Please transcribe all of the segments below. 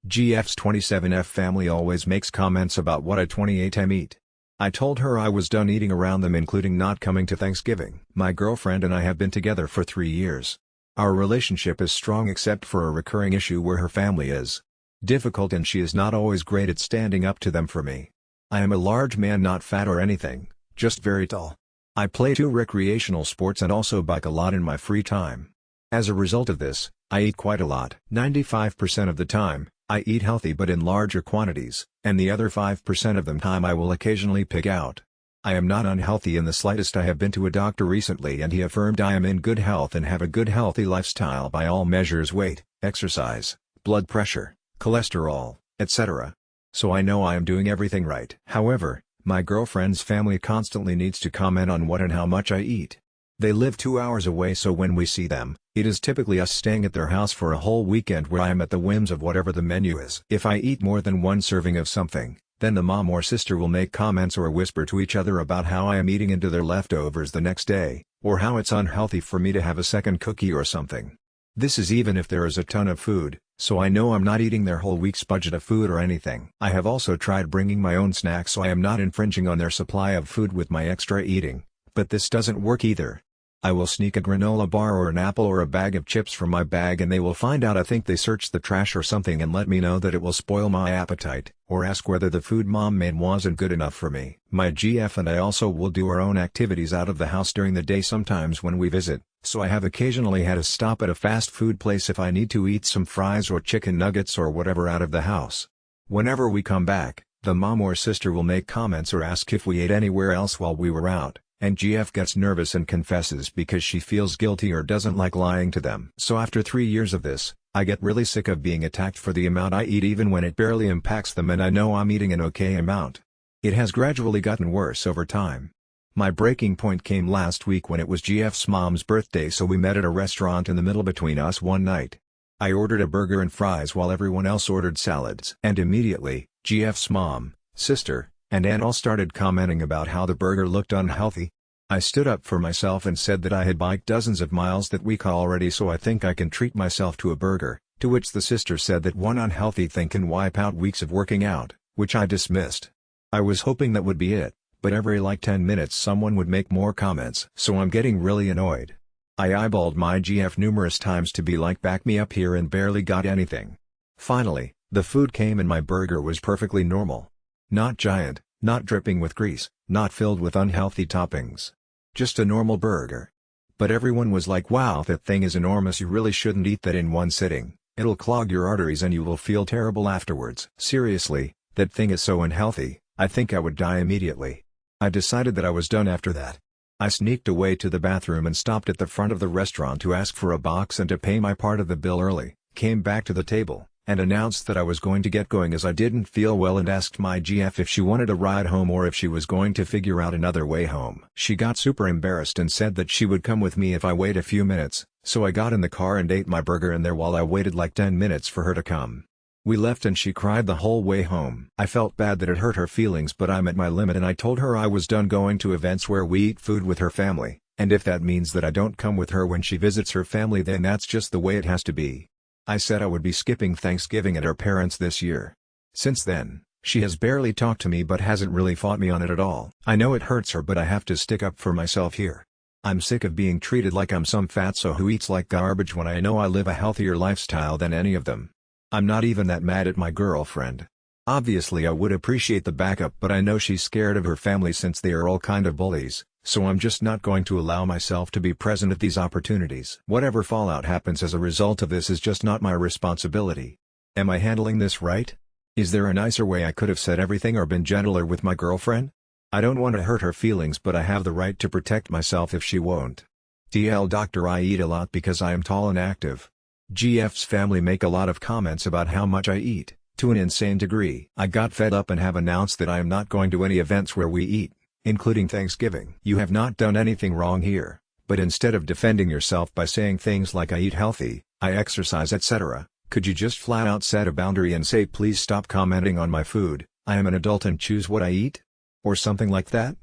GF's 27F family always makes comments about what I 28M eat. I told her I was done eating around them, including not coming to Thanksgiving. My girlfriend and I have been together for 3 years. Our relationship is strong except for a recurring issue where her family is difficult and she is not always great at standing up to them for me. I am a large man, not fat or anything, just very tall. I play 2 recreational sports and also bike a lot in my free time. As a result of this, I eat quite a lot. 95% of the time, I eat healthy but in larger quantities, and the other 5% of the time I will occasionally pig out. I am not unhealthy in the slightest. I have been to a doctor recently and he affirmed I am in good health and have a good healthy lifestyle by all measures: weight, exercise, blood pressure, cholesterol, etc. So I know I am doing everything right. However, my girlfriend's family constantly needs to comment on what and how much I eat. They live 2 hours away, so when we see them, it is typically us staying at their house for a whole weekend where I am at the whims of whatever the menu is. If I eat more than 1 serving of something, then the mom or sister will make comments or whisper to each other about how I am eating into their leftovers the next day, or how it's unhealthy for me to have a second cookie or something. This is even if there is a ton of food, so I know I'm not eating their whole week's budget of food or anything. I have also tried bringing my own snacks so I am not infringing on their supply of food with my extra eating, but this doesn't work either. I will sneak a granola bar or an apple or a bag of chips from my bag and they will find out I think they searched the trash or something and let me know that it will spoil my appetite, or ask whether the food mom made wasn't good enough for me. My GF and I also will do our own activities out of the house during the day sometimes when we visit, so I have occasionally had to stop at a fast food place if I need to eat some fries or chicken nuggets or whatever out of the house. Whenever we come back, the mom or sister will make comments or ask if we ate anywhere else while we were out, and GF gets nervous and confesses because she feels guilty or doesn't like lying to them. So after 3 years of this, I get really sick of being attacked for the amount I eat even when it barely impacts them and I know I'm eating an okay amount. It has gradually gotten worse over time. My breaking point came last week when it was GF's mom's birthday, so we met at a restaurant in the middle between us one night. I ordered a burger and fries while everyone else ordered salads. And immediately, GF's mom, sister, and aunt all started commenting about how the burger looked unhealthy. I stood up for myself and said that I had biked dozens of miles that week already, so I think I can treat myself to a burger, to which the sister said that one unhealthy thing can wipe out weeks of working out, which I dismissed. I was hoping that would be it, but every 10 minutes someone would make more comments, so I'm getting really annoyed. I eyeballed my GF numerous times to be like, back me up here, and barely got anything. Finally, the food came and my burger was perfectly normal. Not giant, not dripping with grease, not filled with unhealthy toppings. Just a normal burger. But everyone was like, wow, that thing is enormous, you really shouldn't eat that in one sitting, it'll clog your arteries and you will feel terrible afterwards. Seriously, that thing is so unhealthy, I think I would die immediately. I decided that I was done after that. I sneaked away to the bathroom and stopped at the front of the restaurant to ask for a box and to pay my part of the bill early, came back to the table, and announced that I was going to get going as I didn't feel well, and asked my GF if she wanted a ride home or if she was going to figure out another way home. She got super embarrassed and said that she would come with me if I wait a few minutes, so I got in the car and ate my burger in there while I waited 10 minutes for her to come. We left and she cried the whole way home. I felt bad that it hurt her feelings, but I'm at my limit and I told her I was done going to events where we eat food with her family, and if that means that I don't come with her when she visits her family, then that's just the way it has to be. I said I would be skipping Thanksgiving at her parents' this year. Since then, she has barely talked to me but hasn't really fought me on it at all. I know it hurts her, but I have to stick up for myself here. I'm sick of being treated like I'm some fatso who eats like garbage when I know I live a healthier lifestyle than any of them. I'm not even that mad at my girlfriend. Obviously I would appreciate the backup, but I know she's scared of her family since they are all kind of bullies, so I'm just not going to allow myself to be present at these opportunities. Whatever fallout happens as a result of this is just not my responsibility. Am I handling this right? Is there a nicer way I could have said everything or been gentler with my girlfriend? I don't want to hurt her feelings, but I have the right to protect myself if she won't. TL Doctor, I eat a lot because I am tall and active. GF's family make a lot of comments about how much I eat, to an insane degree. I got fed up and have announced that I am not going to any events where we eat, including Thanksgiving. You have not done anything wrong here, but instead of defending yourself by saying things like I eat healthy, I exercise, etc., could you just flat out set a boundary and say, please stop commenting on my food, I am an adult and choose what I eat? Or something like that?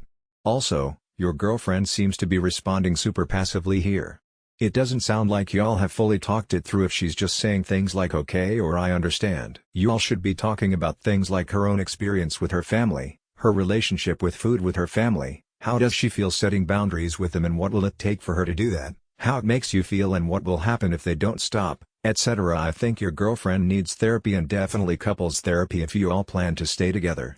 Also, your girlfriend seems to be responding super passively here. It doesn't sound like y'all have fully talked it through if she's just saying things like okay or I understand. Y'all should be talking about things like her own experience with her family, her relationship with food with her family, how does she feel setting boundaries with them and what will it take for her to do that, how it makes you feel and what will happen if they don't stop, etc. I think your girlfriend needs therapy and definitely couples therapy if you all plan to stay together.